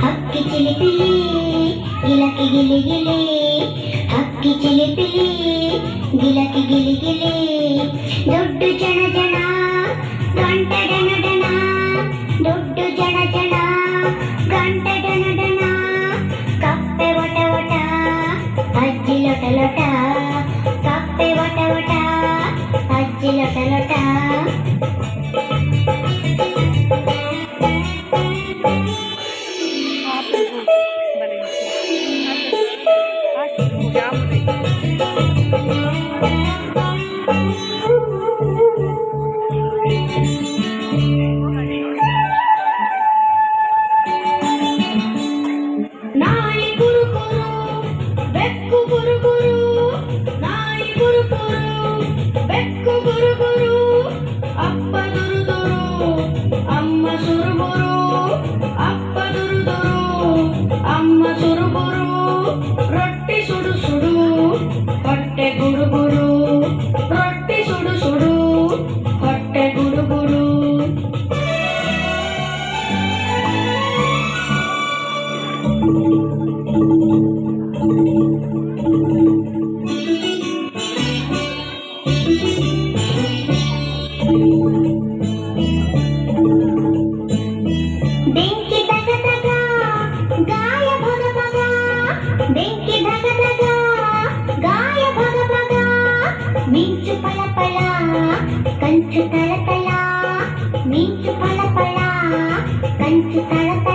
ಹಕ್ಕಿ ಚಿಲಿಪಿಲಿ ಗಿಲಕಿ ಗಿಲಿ ಗಿಲಿ, ಹಕ್ಕಿ ಚಿಲಿಪಿಲಿ ಗಿಲಕಿ ಗಿಲಿ ಗಿಲಿ, ದೊಡ್ಡ ಜನ ಜನ ಗಂಟ ಡನ ಡನ, ದೊಡ್ಡ ಜನ ಜನ ಗಂಟ ಡನ ಡನ, ಕಪ್ಪೆ ಒಟ ಒಟ ಅಜ್ಜಿ ಲೊಟ ಲೊಟ, ಕಪ್ಪೆ ಒಟ ಒಟ ಅಜ್ಜಿ ಲೊಟ ಲೊಟ. ನಾಯಿ ಗುರು ಗುರು ಬೆಕ್ಕು ಗುರು ಗುರು, ನಾಯಿ ಗುರು ಗುರು ಬೆಕ್ಕು ಗುರು ಗುರು, ಅಪ್ಪ ದುರು ದುರು ಅಮ್ಮ ಸುರುಬುರು, ಅಪ್ಪ ದುರು ದುರು ಅಮ್ಮ ಸುರುಬುರು, ರೊಟ್ಟಿ ಸುಡು ಸುಡು ಹೊಟ್ಟೆ ಗುಡು ಗುಡು, ರೊಟ್ಟಿ ಸುಡು ಸುಡು ಹೊಟ್ಟೆ ಗುಡು ಗುಡು. ಬೆಂಕಿ ತಗ ತಗ ಗಾಯ ಭಗ ಭಗ, ಬೆಂಕಿ ಧಗ ಧಗ ಗಾಯ ಭಗ ಭಗ, ಮಿಂಚು ಪಳ ಪಳ ಕಂಚು ತಳ ತಳ, ಮಿಂಚು ಪಳ ಪಳ ಕಂಚು ತಳ ತಳ.